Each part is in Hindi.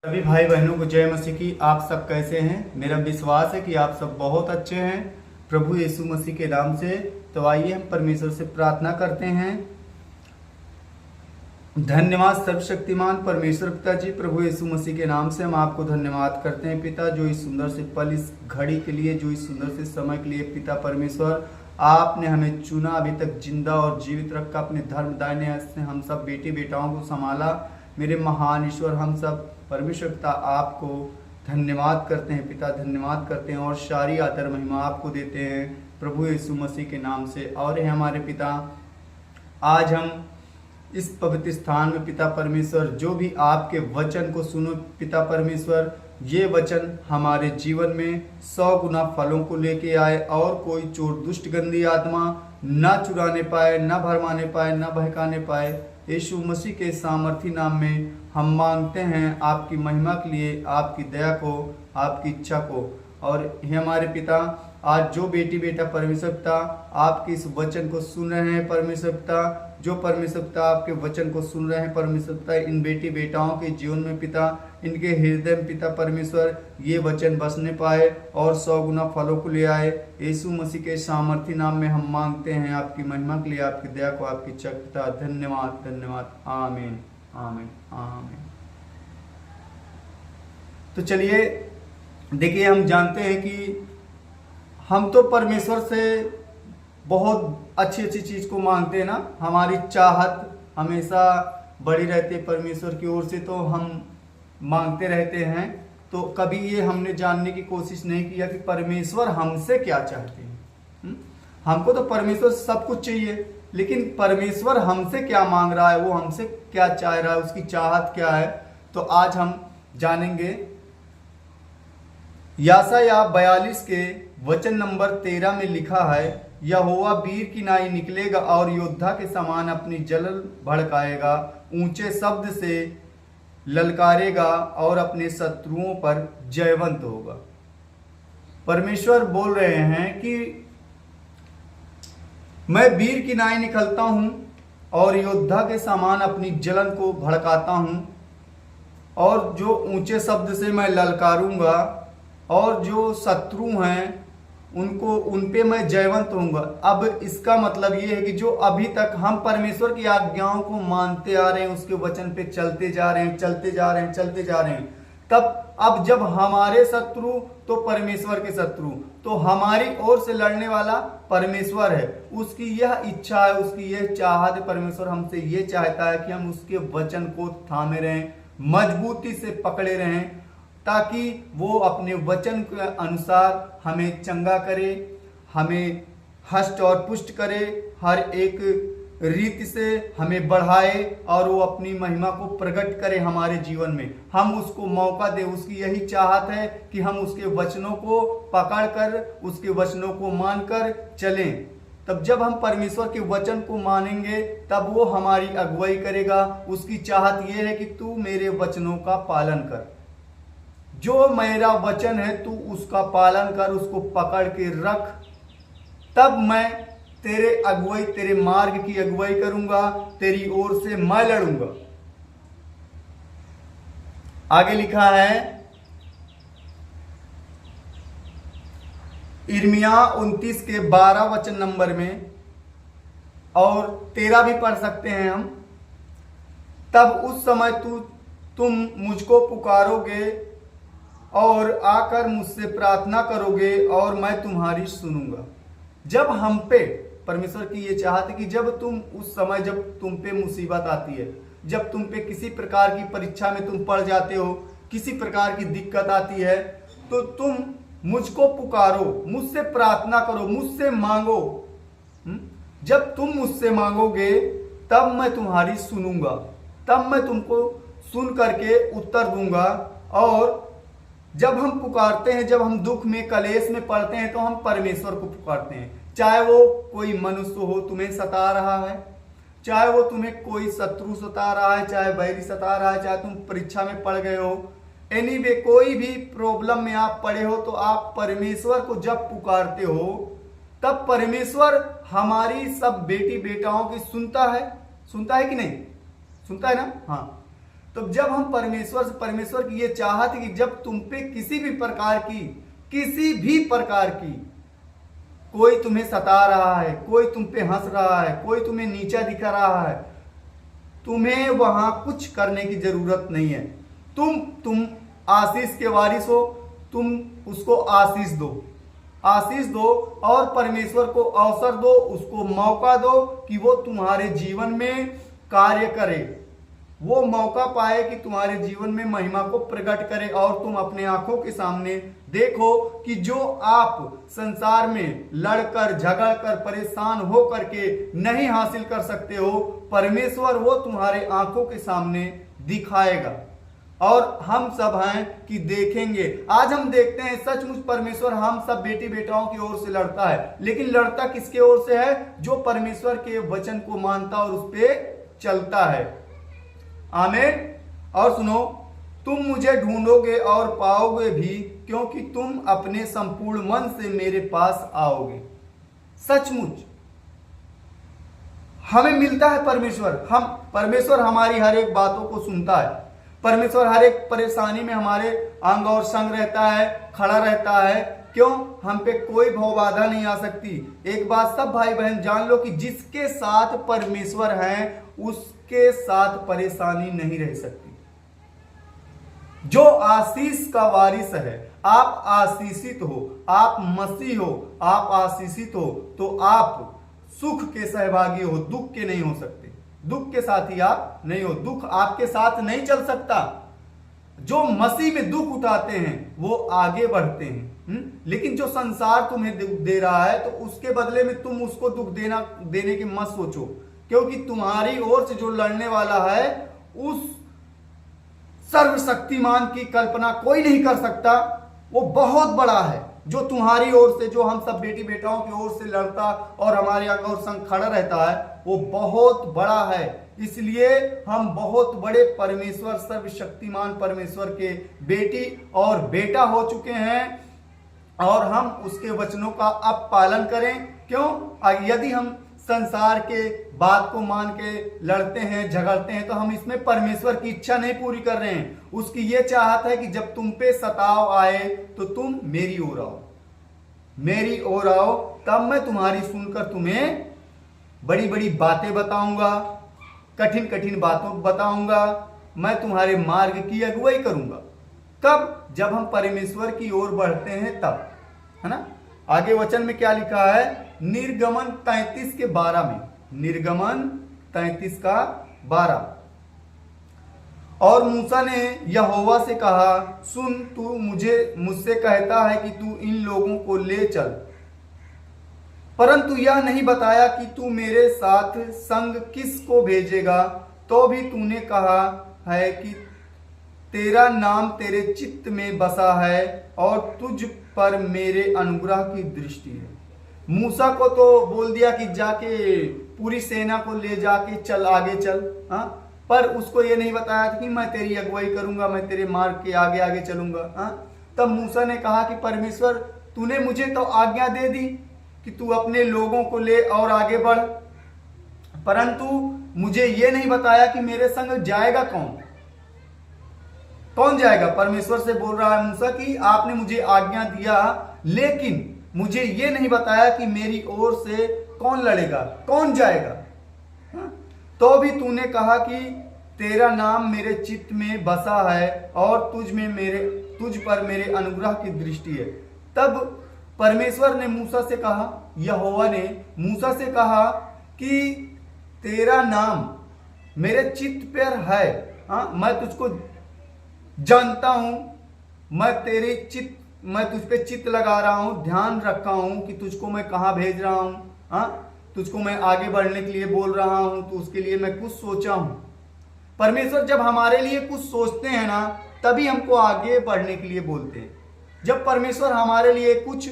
सभी भाई बहनों को जय मसीह की। आप सब कैसे हैं? मेरा विश्वास है कि आप सब बहुत अच्छे हैं प्रभु यीशु मसीह के नाम से। तो आइए हम परमेश्वर से प्रार्थना करते हैं। धन्यवाद सर्वशक्तिमान परमेश्वर पिता जी, प्रभु यीशु मसीह के नाम से हम आपको धन्यवाद करते हैं पिता, जो इस सुंदर से पल, इस घड़ी के लिए, जो इस सुंदर से समय के लिए पिता परमेश्वर आपने हमें चुना, अभी तक जिंदा और जीवित रखा, अपने धर्म दाहिने से हम सब बेटी बेटाओं को संभाला। मेरे महान ईश्वर, हम सब परमेश्वर पिता आपको धन्यवाद करते हैं पिता, धन्यवाद करते हैं और सारी आदर महिमा आपको देते हैं प्रभु यीशु मसीह के नाम से। और है हमारे पिता, आज हम इस पवित्र स्थान में पिता परमेश्वर जो भी आपके वचन को सुनो पिता परमेश्वर, ये वचन हमारे जीवन में 100 गुना फलों को लेके आए और कोई चोर दुष्ट गंदी आत्मा ना चुराने पाए, ना भरमाने पाए, ना बहकाने पाए। यीशु मसीह के सामर्थी नाम में हम मांगते हैं आपकी महिमा के लिए, आपकी दया को, आपकी इच्छा को। और हे हमारे पिता, आज जो बेटी बेटा परमेश्वर पिता आपके इस वचन को सुन रहे हैं परमेश्वर पिता, जो परमेश्वर पिता आपके वचन को सुन रहे हैं परमेश्वर पिता, इन बेटी बेटाओं के जीवन में पिता, इनके हृदय में पिता परमेश्वर ये वचन बसने पाए और 100 गुना फलों को ले आए। यीशु मसीह के सामर्थी नाम में हम मांगते हैं आपकी महिमा के लिए, आपकी दया को, आपकी इच्छा पिता। धन्यवाद धन्यवाद। आमीन आमीन आमीन। तो चलिए देखिए, हम जानते हैं कि हम तो परमेश्वर से बहुत अच्छी अच्छी चीज को मांगते हैं ना, हमारी चाहत हमेशा बड़ी रहती है परमेश्वर की ओर से, तो हम मांगते रहते हैं। तो कभी ये हमने जानने की कोशिश नहीं किया कि परमेश्वर हमसे क्या चाहते हैं। हमको तो परमेश्वर सब कुछ चाहिए, लेकिन परमेश्वर हमसे क्या मांग रहा है, वो हमसे क्या चाह रहा है, उसकी चाहत क्या है। तो आज हम जानेंगे। यशायाह 42 के वचन नंबर 13 में लिखा है, यहोवा वीर की नाई निकलेगा और योद्धा के समान अपनी जलन भड़काएगा, ऊंचे शब्द से ललकारेगा और अपने शत्रुओं पर जयवंत होगा। परमेश्वर बोल रहे हैं कि मैं वीर की नाई निकलता हूं और योद्धा के समान अपनी जलन को भड़काता हूं, और जो ऊंचे शब्द से मैं ललकारूंगा और जो शत्रु हैं उनको, उन पे मैं जयवंत होऊंगा। अब इसका मतलब ये है कि जो अभी तक हम परमेश्वर की आज्ञाओं को मानते आ रहे हैं, उसके वचन पे चलते जा रहे हैं, चलते जा रहे हैं, चलते जा रहे हैं, तब अब जब हमारे शत्रु तो परमेश्वर के शत्रु, तो हमारी ओर से लड़ने वाला परमेश्वर है। उसकी यह इच्छा है, उसकी यह चाहत है, परमेश्वर हमसे ये चाहता है कि हम उसके वचन को थामे रहें, मजबूती से पकड़े रहें, ताकि वो अपने वचन के अनुसार हमें चंगा करे, हमें हष्ट और पुष्ट करे, हर एक रीति से हमें बढ़ाए और वो अपनी महिमा को प्रकट करे हमारे जीवन में। हम उसको मौका दे, उसकी यही चाहत है कि हम उसके वचनों को पकड़कर, उसके वचनों को मानकर चलें। तब जब हम परमेश्वर के वचन को मानेंगे तब वो हमारी अगुवाई करेगा। उसकी चाहत ये है कि तू मेरे वचनों का पालन कर, जो मेरा वचन है तू उसका पालन कर, उसको पकड़ के रख, तब मैं तेरे अगुवाई, तेरे मार्ग की अगुवाई करूंगा, तेरी ओर से मैं लड़ूंगा। आगे लिखा है यिर्मयाह 29 के 12 वचन नंबर में, और 13 भी पढ़ सकते हैं हम। तब उस समय तुम मुझको पुकारोगे और आकर मुझसे प्रार्थना करोगे और मैं तुम्हारी सुनूंगा। जब हम पे परमेश्वर की ये चाहत है कि जब तुम उस समय, जब तुम पे मुसीबत आती है, जब तुम पे किसी प्रकार की परीक्षा में तुम पड़ जाते हो, किसी प्रकार की दिक्कत आती है, तो तुम मुझको पुकारो, मुझसे प्रार्थना करो, मुझसे मांगो। जब तुम मुझसे मांगोगे तब मैं तुम्हारी सुनूंगा, तब मैं तुमको सुन करके उत्तर दूंगा। और जब हम पुकारते हैं, जब हम दुख में, कलेश में पड़ते हैं, तो हम परमेश्वर को पुकारते हैं। चाहे वो कोई मनुष्य हो तुम्हें सता रहा है, चाहे वो तुम्हें कोई शत्रु सता रहा है, चाहे बैरी सता रहा है, चाहे तुम परीक्षा में पड़ गए हो, एनीवे कोई भी प्रॉब्लम में आप पड़े हो, तो आप परमेश्वर को जब पुकारते हो तब परमेश्वर हमारी सब बेटी बेटाओं की सुनता है। सुनता है कि नहीं? सुनता है ना? हाँ। तो जब हम परमेश्वर की ये चाहत है कि जब तुम पे किसी भी प्रकार की कोई तुम्हें सता रहा है, कोई तुम पे हंस रहा है, कोई तुम्हें नीचा दिखा रहा है, तुम्हें वहां कुछ करने की जरूरत नहीं है। तुम आशीष के वारिस हो, तुम उसको आशीष दो और परमेश्वर को अवसर दो, उसको मौका दो कि वो तुम्हारे जीवन में कार्य करे, वो मौका पाए कि तुम्हारे जीवन में महिमा को प्रकट करे और तुम अपने आंखों के सामने देखो कि जो आप संसार में लड़कर झगड़कर परेशान हो करके नहीं हासिल कर सकते हो, परमेश्वर वो तुम्हारे आंखों के सामने दिखाएगा। और हम सब हैं कि देखेंगे। आज हम देखते हैं सचमुच परमेश्वर हम सब बेटी बेटाओं की ओर से लड़ता है, लेकिन लड़ता किसके ओर से है? जो परमेश्वर के वचन को मानता और उस पर चलता है। आमीन। और सुनो, तुम मुझे ढूंढोगे और पाओगे भी, क्योंकि तुम अपने संपूर्ण मन से मेरे पास आओगे। सचमुच हमें मिलता है परमेश्वर हमारी हर एक बातों को सुनता है। परमेश्वर हर एक परेशानी में हमारे अंग और संग रहता है, खड़ा रहता है। क्यों? हम पे कोई भव बाधा नहीं आ सकती। एक बात सब भाई बहन जान लो कि जिसके साथ परमेश्वर है उसके साथ परेशानी नहीं रह सकती। जो आशीष का वारिस है, आप आशीषित हो, आप मसीह हो, आप आशीषित हो, तो आप सुख के सहभागी हो, दुख के नहीं हो सकते। दुख के साथी आप नहीं हो, दुख आपके साथ नहीं चल सकता। जो मसीह में दुख उठाते हैं वो आगे बढ़ते हैं। लेकिन जो संसार तुम्हें दुख दे रहा है तो उसके बदले में तुम उसको दुख देने की मत सोचो, क्योंकि तुम्हारी ओर से जो लड़ने वाला है उस सर्वशक्तिमान की कल्पना कोई नहीं कर सकता। वो बहुत बड़ा है। जो तुम्हारी ओर से, जो हम सब बेटी बेटाओं की ओर से लड़ता और हमारे अंग और संग खड़ा रहता है, वो बहुत बड़ा है। इसलिए हम बहुत बड़े परमेश्वर, सर्वशक्तिमान परमेश्वर के बेटी और बेटा हो चुके हैं और हम उसके वचनों का अब पालन करें। क्यों? यदि हम संसार के बात को मान के लड़ते हैं, झगड़ते हैं, तो हम इसमें परमेश्वर की इच्छा नहीं पूरी कर रहे हैं। उसकी ये चाहत है कि जब तुम पे सताव आए तो तुम मेरी ओर आओ, तब मैं तुम्हारी सुनकर तुम्हें बड़ी बड़ी बातें बताऊंगा, कठिन कठिन बातों बताऊंगा, मैं तुम्हारे मार्ग की अगुवाई करूंगा। कब? जब हम परमेश्वर की ओर बढ़ते हैं तब, है ना। आगे वचन में क्या लिखा है? निर्गमन 33 के 12 में, निर्गमन 33 का 12। और मूसा ने यहोवा से कहा, सुन, तू मुझसे कहता है कि तू इन लोगों को ले चल, परंतु यह नहीं बताया कि तू मेरे साथ संग किस को भेजेगा। तो भी तूने कहा है कि तेरा नाम तेरे चित्त में बसा है और तुझ पर मेरे अनुग्रह की दृष्टि है। मूसा को तो बोल दिया कि जाके पूरी सेना को ले जाके चल, आगे चल, हाँ, पर उसको ये नहीं बताया कि मैं तेरी अगुवाई करूंगा, मैं तेरे मार्ग के आगे आगे चलूंगा। हाँ, तब मूसा ने कहा कि परमेश्वर, तूने मुझे तो आज्ञा दे दी कि तू अपने लोगों को ले और आगे बढ़, परंतु मुझे ये नहीं बताया कि मेरे संग जाएगा कौन जाएगा। परमेश्वर से बोल रहा है मूसा कि आपने मुझे आज्ञा दिया, लेकिन मुझे ये नहीं बताया कि मेरी ओर से कौन लड़ेगा, कौन जाएगा। तो भी तूने कहा कि तेरा नाम मेरे चित्त में बसा है और तुझ पर मेरे अनुग्रह की दृष्टि है। तब परमेश्वर ने मूसा से कहा, यहोवा ने मूसा से कहा कि तेरा नाम मेरे चित्त पर है। हाँ, मैं तुझको जानता हूं, मैं तुझ पे चित्त लगा रहा हूं, ध्यान रखा हूं कि तुझको मैं कहां भेज रहा हूं। हाँ, तुझको मैं आगे बढ़ने के लिए बोल रहा हूं, तो उसके लिए मैं कुछ सोचा हूं। परमेश्वर जब हमारे लिए कुछ सोचते हैं ना, तभी हमको आगे बढ़ने के लिए बोलते हैं। जब परमेश्वर हमारे लिए कुछ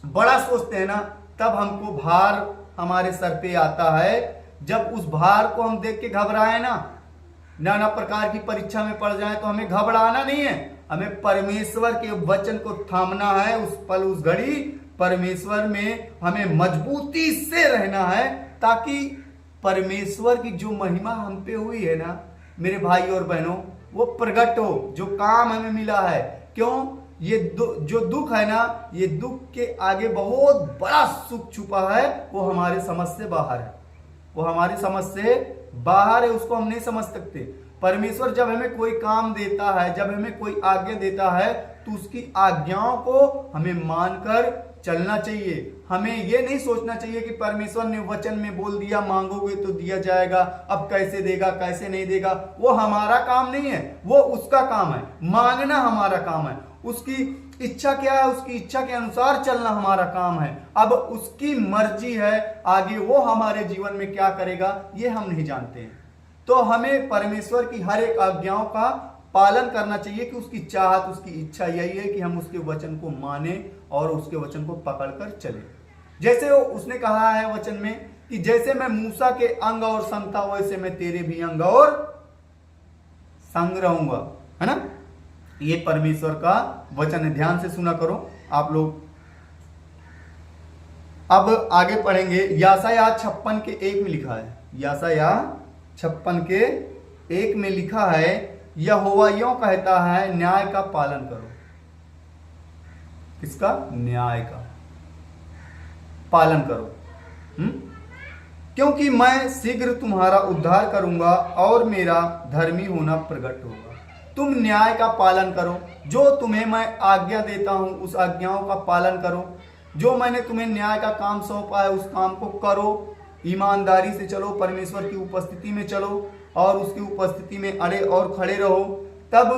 बड़ा सोचते हैं ना, तब हमको भार हमारे सर पे आता है। जब उस भार को हम देख के घबराए नाना प्रकार की परीक्षा में पड़ जाए, तो हमें घबराना नहीं है, हमें परमेश्वर के वचन को थामना है। उस पल उस घड़ी परमेश्वर में हमें मजबूती से रहना है, ताकि परमेश्वर की जो महिमा हम पे हुई है ना, मेरे भाई और बहनों वो प्रकट हो, जो काम हमें मिला है। क्यों? ये जो दुख है ना, ये दुख के आगे बहुत बड़ा सुख छुपा है, वो हमारे समझ से बाहर है, वो हमारी समझ से बाहर है, उसको हम नहीं समझ सकते। परमेश्वर जब हमें कोई काम देता है, जब हमें कोई आज्ञा देता है, तो उसकी आज्ञाओं को हमें मानकर चलना चाहिए। हमें यह नहीं सोचना चाहिए कि परमेश्वर ने वचन में बोल दिया मांगोगे तो दिया जाएगा, अब कैसे देगा कैसे नहीं देगा, वो हमारा काम नहीं है, वो उसका काम है। मांगना हमारा काम है, उसकी इच्छा क्या है, उसकी इच्छा के अनुसार चलना हमारा काम है। अब उसकी मर्जी है, आगे वो हमारे जीवन में क्या करेगा ये हम नहीं जानते हैं। तो हमें परमेश्वर की हर एक आज्ञाओं का पालन करना चाहिए कि उसकी चाहत, उसकी इच्छा यही है कि हम उसके वचन को माने और उसके वचन को पकड़कर चले। जैसे उसने कहा है वचन में कि जैसे मैं मूसा के अंग और संग था, वैसे मैं तेरे भी अंग और संग रहूंगा, है ना। ये परमेश्वर का वचन है, ध्यान से सुना करो आप लोग। अब आगे पढ़ेंगे। यशायाह 56 के 1 में लिखा है, यशायाह 56 के 1 में लिखा है, यहोवा यों कहता है न्याय का पालन करो। किसका? न्याय का पालन करो। क्योंकि मैं शीघ्र तुम्हारा उद्धार करूंगा और मेरा धर्मी होना प्रकट होगा। तुम न्याय का पालन करो, जो तुम्हें मैं आज्ञा देता हूं उस आज्ञाओं का पालन करो। जो मैंने तुम्हें न्याय का काम सौंपा है उस काम को करो, ईमानदारी से चलो, परमेश्वर की उपस्थिति में चलो और उसकी उपस्थिति में अड़े और खड़े रहो। तब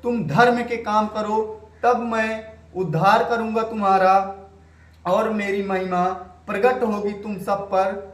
तुम धर्म के काम करो, तब मैं उद्धार करूंगा तुम्हारा और मेरी महिमा प्रकट होगी तुम सब पर।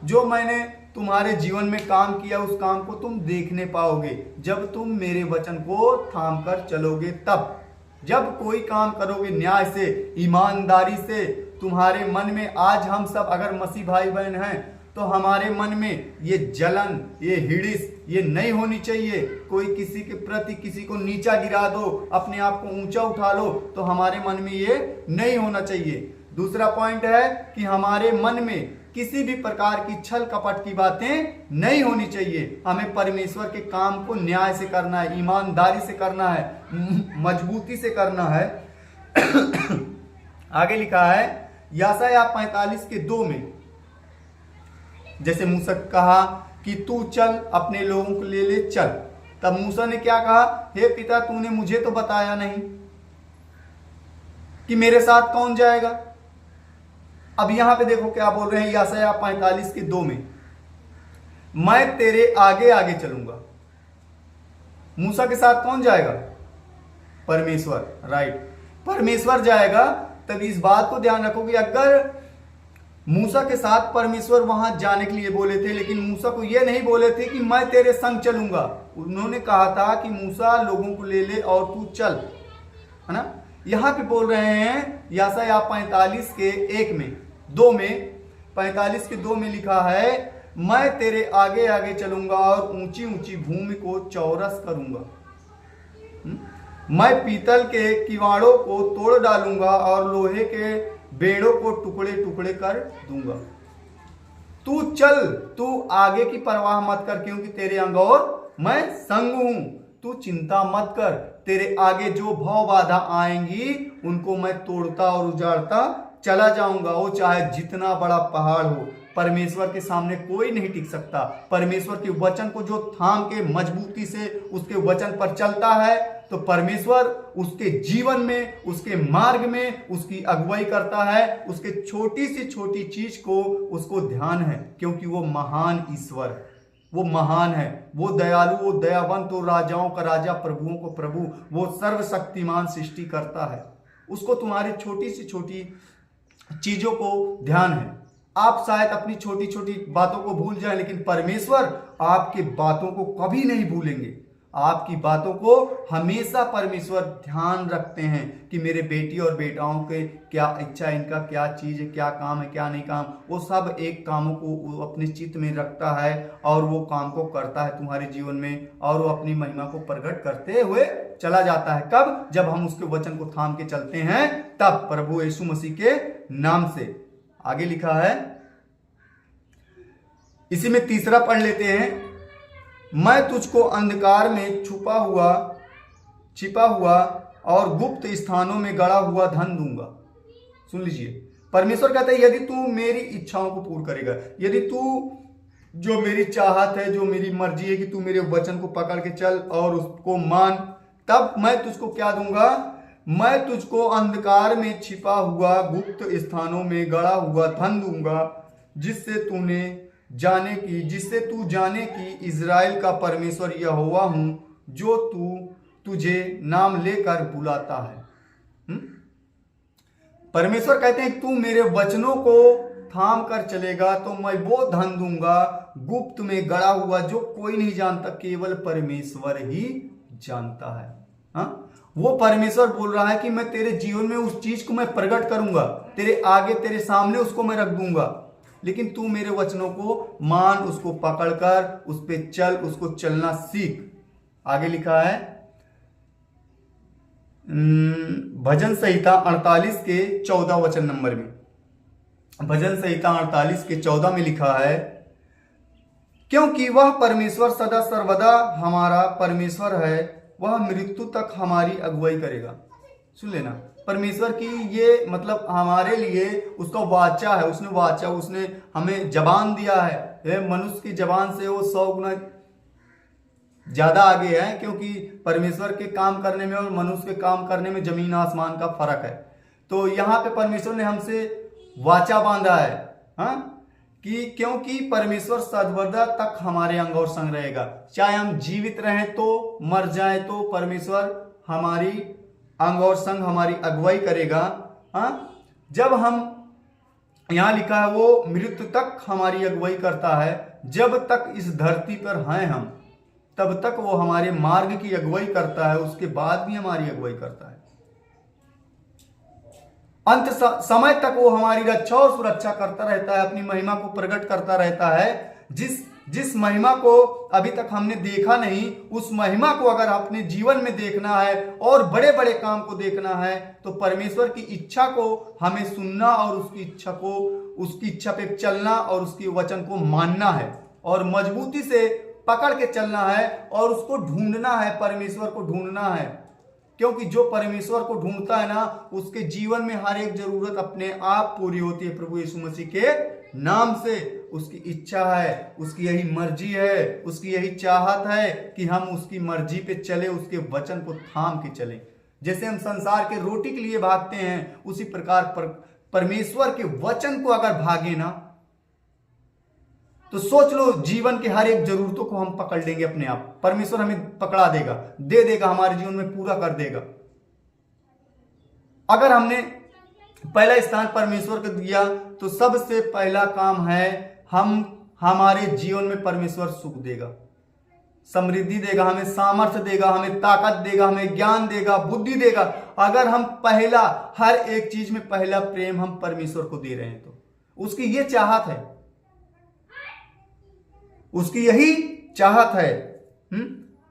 जो मैंने तुम्हारे जीवन में काम किया उस काम को तुम देखने पाओगे जब तुम मेरे वचन को थाम कर चलोगे। तब जब कोई काम करोगे न्याय से, ईमानदारी से, तुम्हारे मन में, आज हम सब अगर मसीह भाई बहन हैं तो हमारे मन में ये जलन, ये हिड़िस ये नहीं होनी चाहिए। कोई किसी के प्रति किसी को नीचा गिरा दो, अपने आप को ऊंचा उठा लो, तो हमारे मन में ये नहीं होना चाहिए। दूसरा पॉइंट है कि हमारे मन में किसी भी प्रकार की छल कपट की बातें नहीं होनी चाहिए। हमें परमेश्वर के काम को न्याय से करना है, ईमानदारी से करना है, मजबूती से करना है। आगे लिखा है यशायाह 45 के 2 में, जैसे मूसा कहा कि तू चल अपने लोगों को ले ले चल, तब मूसा ने क्या कहा? हे पिता, तूने मुझे तो बताया नहीं कि मेरे साथ कौन जाएगा। अब यहां पे देखो क्या बोल रहे हैं यशायाह 45 के 2 में, मैं तेरे आगे आगे चलूंगा। मूसा के साथ कौन जाएगा? परमेश्वर, राइट, परमेश्वर जाएगा। तब इस बात को ध्यान रखो कि अगर मूसा के साथ परमेश्वर वहां जाने के लिए बोले थे, लेकिन मूसा को यह नहीं बोले थे कि मैं तेरे संग चलूंगा। उन्होंने कहा था कि मूसा लोगों को ले ले और तू चल, है ना। यहां पे बोल रहे हैं यशायाह 45 के 1 में 2 में 45 के 2 में लिखा है, मैं तेरे आगे आगे चलूंगा और ऊंची ऊंची भूमि को चौरस करूंगा। मैं पीतल के किवाड़ों को तोड़ डालूंगा और लोहे के बेड़ों को टुकड़े टुकड़े कर दूंगा। तू चल, तू आगे की परवाह मत कर, क्योंकि तेरे अंग और मैं संग हूं। तू चिंता मत कर, तेरे आगे जो भव बाधा आएंगी उनको मैं तोड़ता और उजाड़ता चला जाऊंगा। वो चाहे जितना बड़ा पहाड़ हो, परमेश्वर के सामने कोई नहीं टिक सकता। परमेश्वर के वचन को जो थाम के मजबूती से उसके वचन पर चलता है, तो परमेश्वर उसके जीवन में, उसके मार्ग में उसकी अगुवाई करता है। उसके छोटी से छोटी चीज को उसको ध्यान है, क्योंकि वो महान ईश्वर है, वो महान है, वो दयालु, वो दयावंत, वो राजाओं का राजा, प्रभुओं को प्रभु, वो सर्वशक्तिमान सृष्टि करता है। उसको तुम्हारी छोटी से छोटी चीजों को ध्यान है। आप शायद अपनी छोटी छोटी बातों को भूल जाएं, लेकिन परमेश्वर आपकी बातों को कभी नहीं भूलेंगे। आपकी बातों को हमेशा परमेश्वर ध्यान रखते हैं कि मेरे बेटी और बेटाओं के क्या इच्छा है, इनका क्या चीज है, क्या काम है, क्या नहीं काम। वो सब एक कामों को वो अपने चित्त में रखता है और वो काम को करता है तुम्हारे जीवन में, और वो अपनी महिमा को प्रकट करते हुए चला जाता है। कब? जब हम उसके वचन को थाम के चलते हैं, तब प्रभु यीशु मसीह के नाम से। आगे लिखा है, इसी में तीसरा पढ़ लेते हैं, मैं तुझको अंधकार में छिपा हुआ और गुप्त स्थानों में गड़ा हुआ धन दूंगा। सुन लीजिए, परमेश्वर कहता है यदि तू मेरी इच्छाओं को पूर्ण करेगा, यदि तू जो मेरी चाहत है, जो मेरी मर्जी है कि तू मेरे वचन को पकड़ के चल और उसको मान, तब मैं तुझको क्या दूंगा? मैं तुझको अंधकार में छिपा हुआ गुप्त स्थानों में गड़ा हुआ धन दूंगा, जिससे तू जाने की इज़राइल का परमेश्वर यहोवा हूं, जो तुझे नाम लेकर बुलाता है। परमेश्वर कहते हैं तू मेरे वचनों को थाम कर चलेगा तो मैं वो धन दूंगा गुप्त में गड़ा हुआ, जो कोई नहीं जानता, केवल परमेश्वर ही जानता है। हाँ, वो परमेश्वर बोल रहा है कि मैं तेरे जीवन में उस चीज को मैं प्रकट करूंगा, तेरे आगे तेरे सामने उसको मैं रख दूंगा, लेकिन तू मेरे वचनों को मान, उसको पकड़कर उस पे चल, उसको चलना सीख। आगे लिखा है भजन संहिता 48 के 14 वचन नंबर में, भजन संहिता 48 के 14 में लिखा है, क्योंकि वह परमेश्वर सदा सर्वदा हमारा परमेश्वर है, वह मृत्यु तक हमारी अगुवाई करेगा। सुन लेना, परमेश्वर की ये मतलब हमारे लिए उसका वाचा है, उसने हमें जबान दिया है। मनुष्य की जबान से वो 100 गुना ज्यादा आगे है, क्योंकि परमेश्वर के काम करने में और मनुष्य के काम करने में जमीन आसमान का फर्क है। तो यहाँ पे परमेश्वर ने हमसे वाचा बांधा है, हाँ, कि क्योंकि परमेश्वर सर्वदा तक हमारे अंग और संग रहेगा, चाहे हम जीवित रहें तो मर जाएं तो परमेश्वर हमारी अंग और संग हमारी अगुवाई करेगा। हाँ, जब हम यहां लिखा है वो मृत्यु तक हमारी अगुवाई करता है, जब तक इस धरती पर हैं हम तब तक वो हमारे मार्ग की अगुवाई करता है, उसके बाद भी हमारी अगुवाई करता है। अंत समय तक वो हमारी रक्षा और सुरक्षा करता रहता है, अपनी महिमा को प्रकट करता रहता है। जिस महिमा को अभी तक हमने देखा नहीं, उस महिमा को अगर अपने जीवन में देखना है और बड़े बड़े काम को देखना है तो परमेश्वर की इच्छा को हमें सुनना और उसकी इच्छा पे चलना और उसके वचन को मानना है और मजबूती से पकड़ के चलना है और उसको ढूंढना है, परमेश्वर को ढूंढना है, क्योंकि जो परमेश्वर को ढूंढता है ना, उसके जीवन में हर एक जरूरत अपने आप पूरी होती है। प्रभु यीशु मसीह के नाम से उसकी इच्छा है, उसकी यही मर्जी है, उसकी यही चाहत है कि हम उसकी मर्जी पे चले, उसके वचन को थाम के चले। जैसे हम संसार के रोटी के लिए भागते हैं, उसी प्रकार परमेश्वर के वचन को अगर भागे ना, तो सोच लो जीवन के हर एक जरूरतों को हम पकड़ लेंगे अपने आप। परमेश्वर हमें पकड़ा देगा, दे देगा, हमारे जीवन में पूरा कर देगा। अगर हमने पहला स्थान परमेश्वर को दिया तो सबसे पहला काम है हमारे जीवन में परमेश्वर सुख देगा, समृद्धि देगा, हमें सामर्थ्य देगा, हमें ताकत देगा, हमें ज्ञान देगा, बुद्धि देगा। अगर हम पहला हर एक चीज में पहला प्रेम हम परमेश्वर को दे रहे हैं तो उसकी ये चाहत है, उसकी यही चाहत है।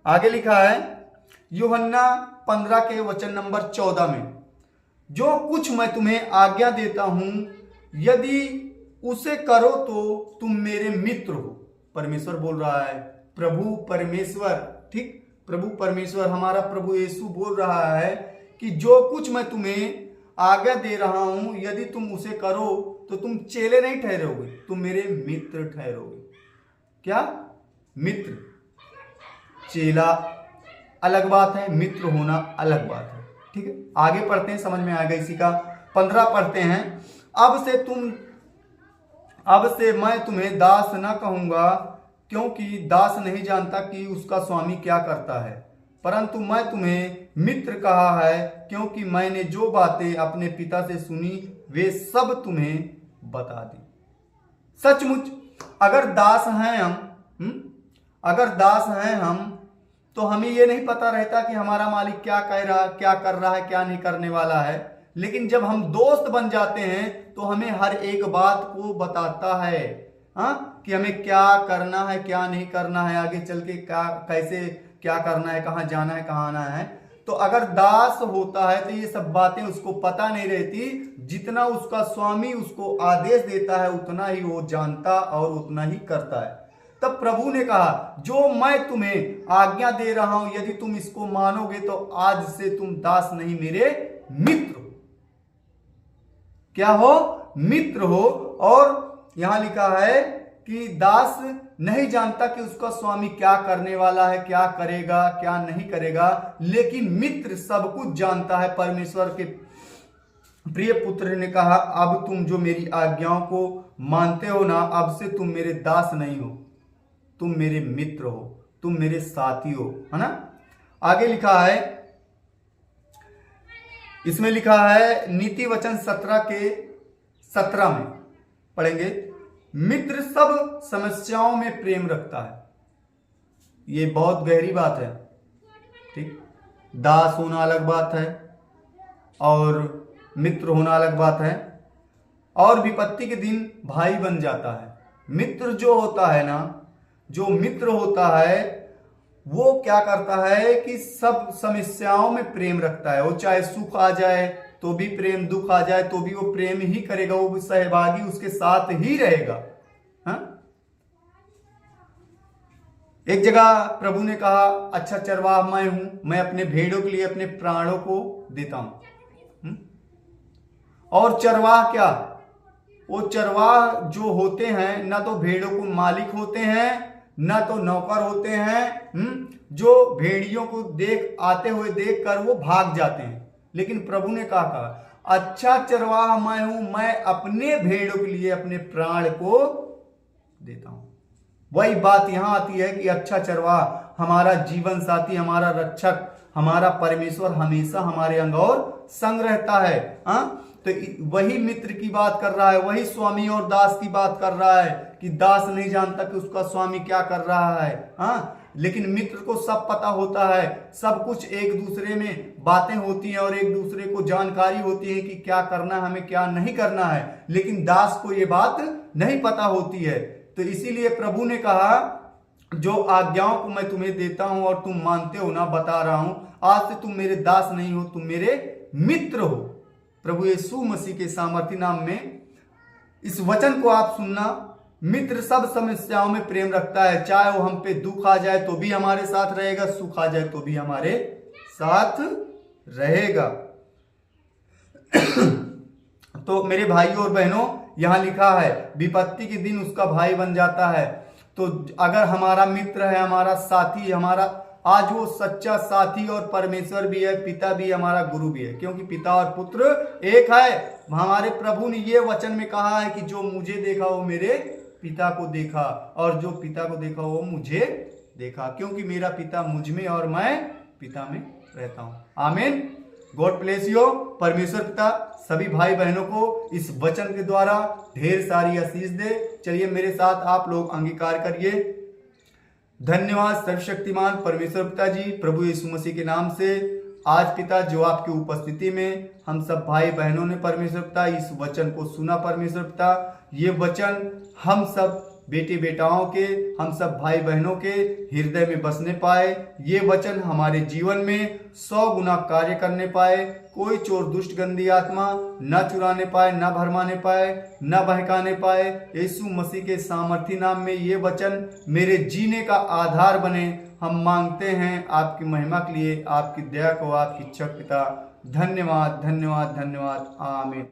आगे लिखा है यूहन्ना 15 के वचन नंबर 14 में, जो कुछ मैं तुम्हें आज्ञा देता हूं यदि उसे करो तो तुम मेरे मित्र हो। परमेश्वर बोल रहा है, प्रभु परमेश्वर, ठीक, प्रभु परमेश्वर हमारा प्रभु यीशु बोल रहा है कि जो कुछ मैं तुम्हें आज्ञा दे रहा हूं यदि तुम उसे करो तो तुम चेले नहीं ठहरोगे, तुम मेरे मित्र ठहरोगे। क्या? मित्र। चेला अलग बात है, मित्र होना अलग बात है। ठीक है, आगे पढ़ते हैं, समझ में आएगा इसी का। 15 पढ़ते हैं, अब से मैं तुम्हें दास न कहूंगा, क्योंकि दास नहीं जानता कि उसका स्वामी क्या करता है, परंतु मैं तुम्हें मित्र कहा है, क्योंकि मैंने जो बातें अपने पिता से सुनी वे सब तुम्हें बता दी। सचमुच अगर दास हैं हम तो हमें ये नहीं पता रहता कि हमारा मालिक क्या कह रहा, क्या कर रहा है, क्या नहीं करने वाला है। लेकिन जब हम दोस्त बन जाते हैं तो हमें हर एक बात को बताता है, हाँ, कि हमें क्या करना है, क्या नहीं करना है, आगे चल के कैसे क्या करना है, कहाँ जाना है, कहाँ आना है। तो अगर दास होता है तो ये सब बातें उसको पता नहीं रहती, जितना उसका स्वामी उसको आदेश देता है उतना ही वो जानता और उतना ही करता है। तब प्रभु ने कहा, जो मैं तुम्हें आज्ञा दे रहा हूं यदि तुम इसको मानोगे तो आज से तुम दास नहीं मेरे मित्र हो। क्या हो? मित्र हो। और यहां लिखा है कि दास नहीं जानता कि उसका स्वामी क्या करने वाला है, क्या करेगा, क्या नहीं करेगा, लेकिन मित्र सब कुछ जानता है। परमेश्वर के प्रिय पुत्र ने कहा, अब तुम जो मेरी आज्ञाओं को मानते हो ना, अब से तुम मेरे दास नहीं हो, तुम मेरे मित्र हो, तुम मेरे साथी हो, है ना। आगे लिखा है, इसमें लिखा है नीति वचन 17 के 17 में पढ़ेंगे, मित्र सब समस्याओं में प्रेम रखता है। ये बहुत गहरी बात है। ठीक, दास होना अलग बात है और मित्र होना अलग बात है। और विपत्ति के दिन भाई बन जाता है। मित्र जो होता है ना, जो मित्र होता है वो क्या करता है कि सब समस्याओं में प्रेम रखता है। वो चाहे सुख आ जाए तो भी प्रेम, दुख आ जाए तो भी वो प्रेम ही करेगा, वो भी सहभागी उसके साथ ही रहेगा। हाँ? एक जगह प्रभु ने कहा, अच्छा चरवाहा मैं हूं, मैं अपने भेड़ों के लिए अपने प्राणों को देता हूं। और चरवाहा क्या, वो चरवाह जो होते हैं ना तो भेड़ों को मालिक होते हैं ना तो नौकर होते हैं, जो भेड़ियों को आते हुए देख कर वो भाग जाते हैं। लेकिन प्रभु ने कहा, अच्छा चरवाहा मैं हूं, मैं अपने भेड़ों के लिए अपने प्राण को देता हूं। वही बात यहां आती है कि अच्छा चरवाहा, हमारा जीवन साथी, हमारा रक्षक, हमारा परमेश्वर हमेशा हमारे अंग और संग रहता है। तो वही मित्र की बात कर रहा है, वही स्वामी और दास की बात कर रहा है कि दास नहीं जानता कि उसका स्वामी क्या कर रहा है। लेकिन मित्र को सब पता होता है, सब कुछ एक दूसरे में बातें होती हैं और एक दूसरे को जानकारी होती है कि क्या करना है, हमें क्या नहीं करना है। लेकिन दास को ये बात नहीं पता होती है। तो इसीलिए प्रभु ने कहा, जो आज्ञाओं को मैं तुम्हें देता हूं और तुम मानते हो ना, बता रहा हूं, आज से तुम मेरे दास नहीं हो, तुम मेरे मित्र हो। प्रभु यीशु मसीह के सामर्थी नाम में इस वचन को आप सुनना। मित्र सब समस्याओं में प्रेम रखता है, चाहे वो हम पे दुख आ जाए तो भी हमारे साथ रहेगा, सुख आ जाए तो भी हमारे साथ रहेगा। तो मेरे भाइयों और बहनों, यहां लिखा है विपत्ति के दिन उसका भाई बन जाता है। तो अगर हमारा मित्र है, हमारा साथी, हमारा आज वो सच्चा साथी और परमेश्वर भी है, पिता भी, हमारा गुरु भी है, क्योंकि पिता और पुत्र एक है। हमारे प्रभु ने ये वचन में कहा है कि जो मुझे देखा वो मेरे पिता को देखा, और जो पिता को देखा वो मुझे देखा, क्योंकि मेरा पिता मुझ में और मैं पिता में रहता हूं। आमीन। God bless you. परमेश्वर पिता सभी भाई बहनों को इस वचन के द्वारा ढेर सारी आशीष दे। चलिए मेरे साथ आप लोग अंगीकार करिए। धन्यवाद सर्वशक्तिमान परमेश्वर पिता जी, प्रभु यीशु मसीह के नाम से आज पिता जो आपकी उपस्थिति में हम सब भाई बहनों ने परमेश्वर पिता इस वचन को सुना। परमेश्वर पिता ये वचन हम सब बेटे बेटाओं के, हम सब भाई बहनों के हृदय में बसने पाए। ये वचन हमारे जीवन में 100 गुना कार्य करने पाए। कोई चोर दुष्ट गंदी आत्मा न चुराने पाए, न भरमाने पाए, न बहकाने पाए। यीशु मसीह के सामर्थी नाम में ये वचन मेरे जीने का आधार बने, हम मांगते हैं आपकी महिमा के लिए, आपकी दया को, आपकी इच्छा पिता। धन्यवाद धन्यवाद धन्यवाद। आमीन।